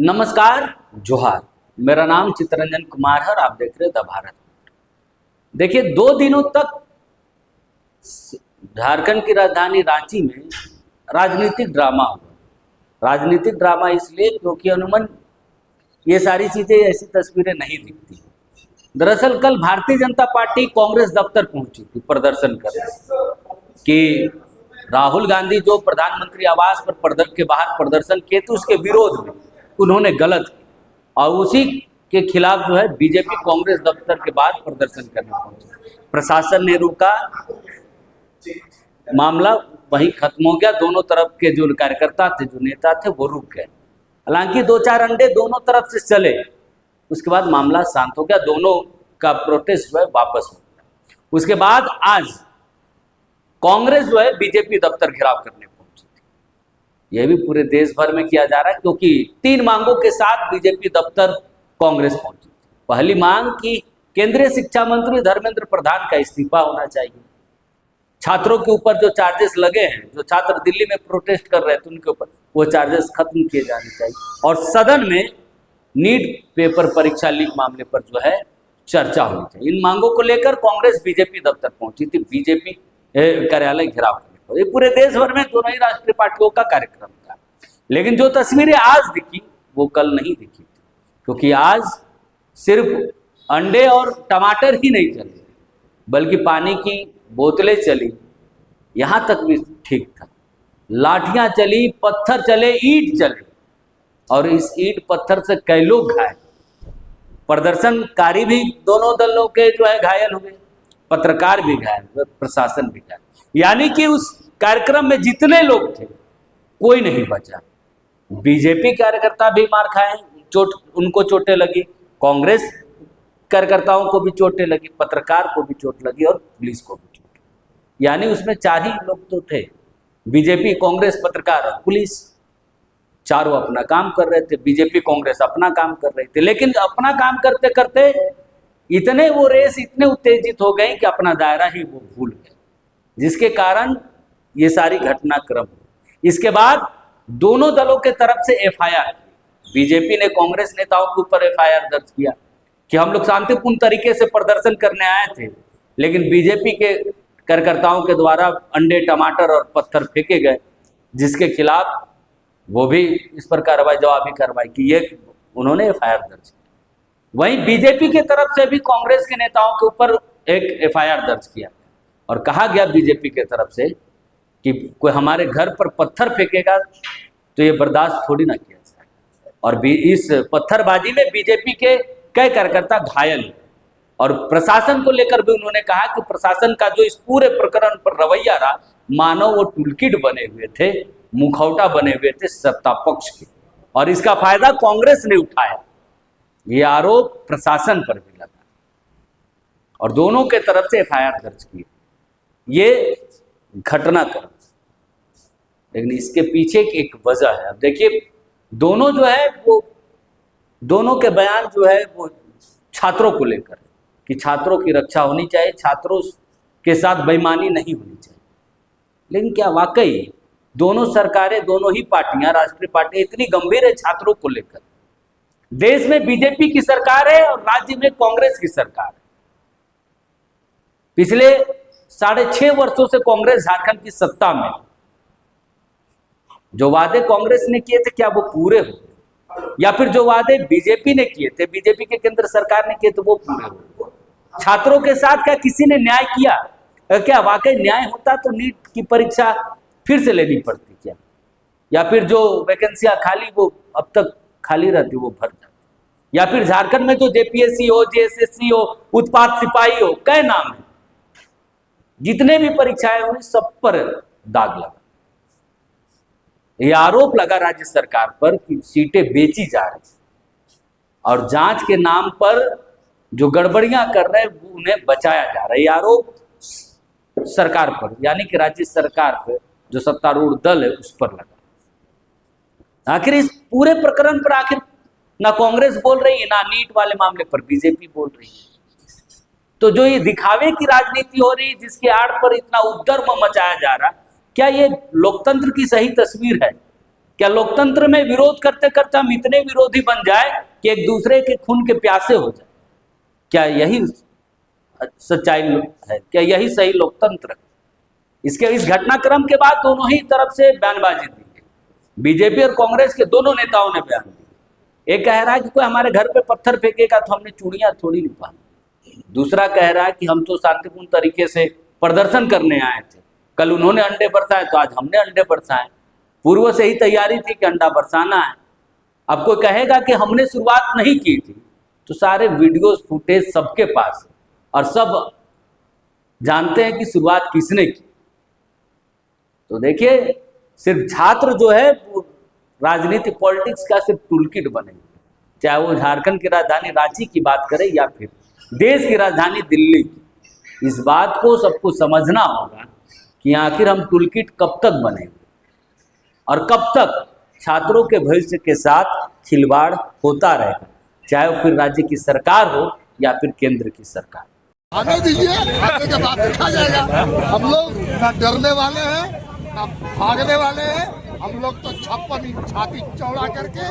नमस्कार, जोहार। मेरा नाम चित्तरंजन कुमार है और आप देख रहे हैं द भारत। देखिए, 2 दिनों तक झारखंड की राजधानी रांची में राजनीतिक ड्रामा हुआ। राजनीतिक ड्रामा इसलिए क्योंकि अमूमन ये सारी चीजें, ऐसी तस्वीरें नहीं दिखती। दरअसल कल भारतीय जनता पार्टी कांग्रेस दफ्तर पहुंची थी प्रदर्शन करने कि राहुल गांधी जो प्रधानमंत्री आवास पर के बाहर प्रदर्शन किए थे उसके विरोध में उन्होंने गलत किया, और उसी के खिलाफ जो है बीजेपी कांग्रेस दफ्तर के बाद प्रदर्शन करने पहुंची। प्रशासन ने रोका, मामला वहीं खत्म हो गया। दोनों तरफ के जो कार्यकर्ता थे, जो नेता थे, वो रुक गए। हालांकि 2-4 अंडे दोनों तरफ से चले, उसके बाद मामला शांत हो गया। दोनों का प्रोटेस्ट जो है वापस हो गया। उसके बाद आज कांग्रेस जो है बीजेपी दफ्तर घेराव करने पहुंची थी। यह भी पूरे देश भर में किया जा रहा है क्योंकि 3 मांगों के साथ बीजेपी दफ्तर कांग्रेस पहुंची थी। पहली मांग कि केंद्रीय शिक्षा मंत्री धर्मेंद्र प्रधान का इस्तीफा होना चाहिए। छात्रों के ऊपर जो चार्जेस लगे हैं, जो छात्र दिल्ली में प्रोटेस्ट कर रहे थे उनके ऊपर, वो चार्जेस खत्म किए जाने चाहिए। और सदन में नीट पेपर परीक्षा लीक मामले पर जो है चर्चा होनी चाहिए। इन मांगों को लेकर कांग्रेस बीजेपी दफ्तर पहुंची थी, बीजेपी कार्यालय घेराव करने पर। ये पूरे देश भर में दोनों ही राष्ट्रीय पार्टियों का कार्यक्रम था। लेकिन जो तस्वीरें आज दिखी वो कल नहीं दिखी थी, क्योंकि आज सिर्फ अंडे और टमाटर ही नहीं चले, बल्कि पानी की बोतलें चली, यहां तक भी ठीक था। लाठियां चली, पत्थर चले, ईंट चले, और इस ईंट पत्थर से कई लोग घायल। प्रदर्शनकारी भी दोनों दलों के जो है घायल हुए, पत्रकार भी घायल, प्रशासन भी घायल। यानी कि उस कार्यक्रम में जितने लोग थे कोई नहीं बचा। बीजेपी कार्यकर्ता भी मार खाए, उनको चोटें लगी, कांग्रेस कार्यकर्ताओं को भी चोटें लगी, पत्रकार को भी चोट लगी और पुलिस को भी चोट लगी। यानी उसमें 4 ही लोग तो थे, बीजेपी, कांग्रेस, पत्रकार और पुलिस। चारों अपना काम कर रहे थे, बीजेपी कांग्रेस अपना काम कर रहे थे। लेकिन अपना काम करते करते इतने वो रेस इतने उत्तेजित हो गए कि अपना दायरा ही वो भूल गए, जिसके कारण ये सारी घटनाक्रम हुई। इसके बाद दोनों दलों के तरफ से एफआईआर, बीजेपी ने कांग्रेस नेताओं के ऊपर एफआईआर दर्ज किया कि हम लोग शांतिपूर्ण तरीके से प्रदर्शन करने आए थे, लेकिन बीजेपी के कार्यकर्ताओं के द्वारा अंडे, टमाटर और पत्थर फेंके गए, जिसके खिलाफ वो भी इस पर जवाबी कार्रवाई की। ये उन्होंने एफआईआर दर्ज किया। वहीं बीजेपी की तरफ से भी कांग्रेस के नेताओं के ऊपर एक एफआईआर दर्ज किया और कहा गया बीजेपी के तरफ से कि कोई हमारे घर पर पत्थर फेंकेगा तो ये बर्दाश्त थोड़ी ना किया जाए। और इस पत्थरबाजी में बीजेपी के कई कार्यकर्ता घायल हुए। और प्रशासन को लेकर भी उन्होंने कहा कि प्रशासन का जो इस पूरे प्रकरण पर रवैया रहा, मानो वो टूलकिट बने हुए थे, मुखौटा बने हुए थे सत्ता पक्ष के, और इसका फायदा कांग्रेस ने उठाया। ये आरोप प्रशासन पर भी लगा और दोनों के तरफ से एफआईआर दर्ज की। ये घटनाक्रम, लेकिन इसके पीछे एक वजह है। अब देखिए, दोनों जो है वो दोनों के बयान जो है वो छात्रों को लेकर कि छात्रों की रक्षा होनी चाहिए, छात्रों के साथ बेईमानी नहीं होनी चाहिए। लेकिन क्या वाकई दोनों सरकारें, दोनों ही पार्टियां, राष्ट्रीय पार्टियां इतनी गंभीर है छात्रों को लेकर? देश में बीजेपी की सरकार है और राज्य में कांग्रेस की सरकार है। पिछले 6.5 वर्षों से कांग्रेस झारखंड की सत्ता में। जो वादे कांग्रेस ने किए थे क्या वो पूरे हो गए? या फिर जो वादे बीजेपी ने किए थे, बीजेपी के केंद्र सरकार ने किए थे, वो पूरे हो गए? छात्रों के साथ क्या किसी ने न्याय किया? क्या वाकई न्याय होता तो नीट की परीक्षा फिर से लेनी पड़ती क्या? या फिर जो वैकेंसियां खाली वो अब तक खाली रहती वो भर जाती? या फिर झारखंड में जो जेपीएससी हो, जेएसएससी हो, उत्पाद सिपाही हो, कई नाम है, जितने भी परीक्षाएं हुई सब पर दाग लगा। यह आरोप लगा राज्य सरकार पर कि सीटें बेची जा रही और जांच के नाम पर जो गड़बड़ियां कर रहे हैं उन्हें बचाया जा रहा है। यह आरोप सरकार पर, यानी कि राज्य सरकार पर, जो सत्तारूढ़ दल है उस पर लगा। आखिर इस पूरे प्रकरण पर आखिर ना कांग्रेस बोल रही है, ना नीट वाले मामले पर बीजेपी बोल रही है। तो जो ये दिखावे की राजनीति हो रही है, जिसके आड़ पर इतना उपद्रव मचाया जा रहा, क्या ये लोकतंत्र की सही तस्वीर है? क्या लोकतंत्र में विरोध करते करते हम इतने विरोधी बन जाए कि एक दूसरे के खून के प्यासे हो जाए? क्या यही सच्चाई है? क्या यही सही लोकतंत्र है? इसके इस घटनाक्रम के बाद दोनों ही तरफ से बयानबाजी दी गई। बीजेपी और कांग्रेस के दोनों नेताओं ने बयान दिए। एक कह रहा है कि कोई हमारे घर पे पत्थर फेंकेगा तो हमने चूड़ियां थोड़ी नहीं पहनी। दूसरा कह रहा है कि हम तो शांतिपूर्ण तरीके से प्रदर्शन करने आए थे, कल उन्होंने अंडे बरसाए तो आज हमने अंडे बरसाए। पूर्व से ही तैयारी थी कि अंडा बरसाना है। अब कोई कहेगा कि हमने शुरुआत नहीं की थी, तो सारे वीडियोस फुटेज सबके पास है और सब जानते हैं कि शुरुआत किसने की। तो देखिए, सिर्फ छात्र जो है राजनीति पॉलिटिक्स का सिर्फ टूलकिट बने, चाहे वो झारखंड की राजधानी रांची की बात करें या फिर देश की राजधानी दिल्ली की। इस बात को सबको समझना होगा कि आखिर हम टूलकिट कब तक बनेंगे और कब तक छात्रों के भविष्य के साथ खिलवाड़ होता रहेगा, चाहे वो फिर राज्य की सरकार हो या फिर केंद्र की सरकार। आने दीजिए, आने के बाद देखा जाएगा। हम लोग न डरने वाले हैं न भागने वाले हैं। हम लोग तो 56 इंच छाती चौड़ा करके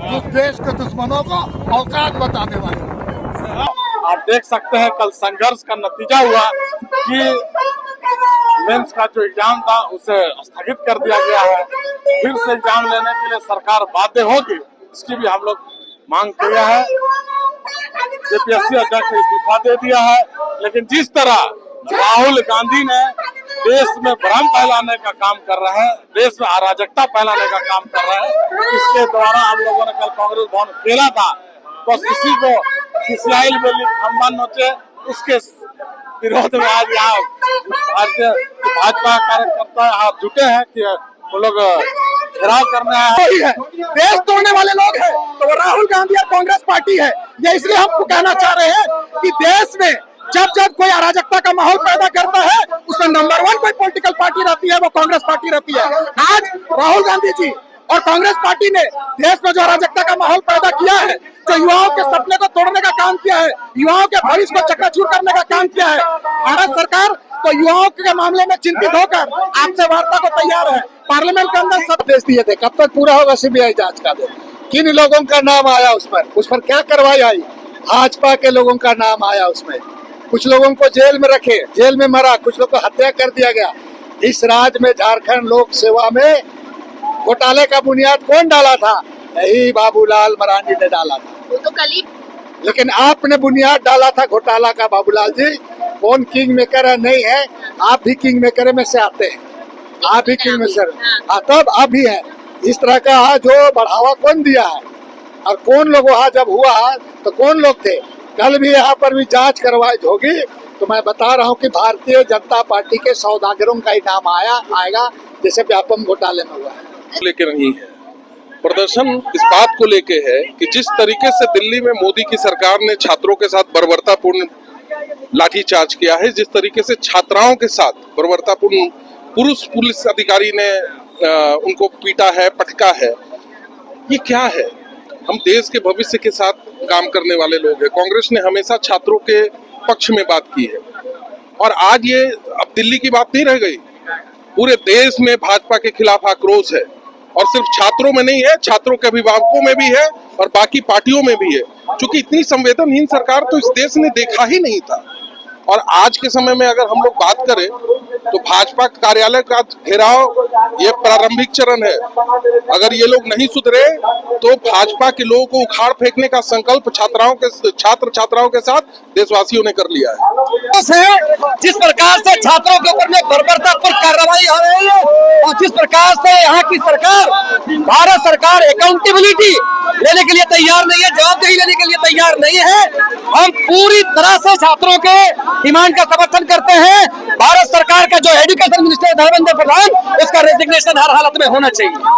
उस देश के दुश्मनों को औकात बताने वाले हैं। आप देख सकते हैं कल संघर्ष का नतीजा हुआ कि मेंस का जो एग्जाम था उसे स्थगित कर दिया गया है। फिर से एग्जाम लेने के लिए सरकार बाध्य होगी, इसकी भी हम लोग मांग किया है। जेपीएससी अध्यक्ष ने इस्तीफा दे दिया है, लेकिन जिस तरह राहुल गांधी ने देश में भ्रम फैलाने का काम कर रहे हैं, देश में अराजकता फैलाने का काम कर रहे हैं, इसके द्वारा हम लोगों ने कल कांग्रेस भवन खेला था। बस इसी को खिसियाई में खम्बा नोचे, उसके विरोध में आज यहाँ भारतीय भाजपा कार्यकर्ता यहाँ जुटे हैं कि वो लोग घेराव करने आए हैं। देश तोड़ने वाले लोग हैं तो वो राहुल गांधी और कांग्रेस पार्टी है। ये इसलिए हम कहना चाह रहे हैं कि देश में जब जब कोई अराजकता का माहौल पैदा करता है, उसमें नंबर 1 कोई पॉलिटिकल पार्टी रहती है, वो कांग्रेस पार्टी रहती है। आज राहुल गांधी जी और कांग्रेस पार्टी ने देश में जो अराजकता का माहौल पैदा किया है, जो युवाओं के सपने को तोड़ने का काम किया है, युवाओं के भविष्य को चकनाचूर करने का काम किया है, भारत सरकार तो युवाओं के मामले में चिंतित होकर आपसे वार्ता को तैयार है। पार्लियामेंट के अंदर सब भेज दिए थे, कब तक पूरा होगा सीबीआई जांच का? किन लोगों का नाम आया उस पर क्या कार्रवाई आई? भाजपा के लोगों का नाम आया उसमें। कुछ लोगों को जेल में रखे, जेल में मरा, कुछ लोग को हत्या कर दिया गया। इस राज्य में झारखंड लोक सेवा में घोटाले का बुनियाद कौन डाला था? यही बाबूलाल मरांडी ने डाला था। वो तो कल ही, लेकिन आपने बुनियाद डाला था घोटाला का। बाबूलाल जी कौन किंग मेकर है? नहीं है, आप भी किंग मेकर में से आते हैं, आप भी किंग मेकर। हाँ, तब आप भी है। इस तरह का जो बढ़ावा कौन दिया है और कौन लोग वहाँ जब हुआ तो कौन लोग थे? कल भी यहाँ पर भी जांच करवाई होगी। तो मैं बता रहा हूँ कि भारतीय जनता पार्टी के सौदागरों का ही नाम आएगा, जैसे व्यापम घोटाले में हुआ है। लेके नहीं है प्रदर्शन, इस बात को लेके है कि जिस तरीके से दिल्ली में मोदी की सरकार ने छात्रों के साथ बर्बरतापूर्ण लाठीचार्ज किया है, जिस तरीके से छात्राओं के साथ बर्बरतापूर्ण पुरुष पुलिस अधिकारी ने उनको पीटा है, पटका है, ये क्या है? हम देश के भविष्य के साथ काम करने वाले लोग हैं। कांग्रेस ने हमेशा छात्रों के पक्ष में बात की है और आज ये अब दिल्ली की बात नहीं रह गई, पूरे देश में भाजपा के खिलाफ आक्रोश है और सिर्फ छात्रों में नहीं है, छात्रों के अभिभावकों में भी है और बाकी पार्टियों में भी है। क्योंकि इतनी संवेदनहीन सरकार तो इस देश ने देखा ही नहीं था। और आज के समय में अगर हम लोग बात करें तो भाजपा कार्यालय का घेराव ये प्रारंभिक चरण है। अगर ये लोग नहीं सुधरे तो भाजपा के लोगों को उखाड़ फेंकने का संकल्प छात्र छात्राओं के साथ देशवासियों ने कर लिया है। जिस प्रकार से छात्रों के ऊपर में बर्बरतापूर्ण कार्रवाई हो रही है और जिस प्रकार से यहाँ की सरकार, भारत सरकार अकाउंटेबिलिटी लेने के लिए तैयार नहीं है, जवाबदेही लेने के लिए तैयार नहीं है, हम पूरी तरह से छात्रों के डिमांड का समर्थन करते हैं। भारत सरकार का जो एजुकेशन मिनिस्टर धर्मेंद्र प्रधान, उसका रेजिग्नेशन हर हालत में होना चाहिए।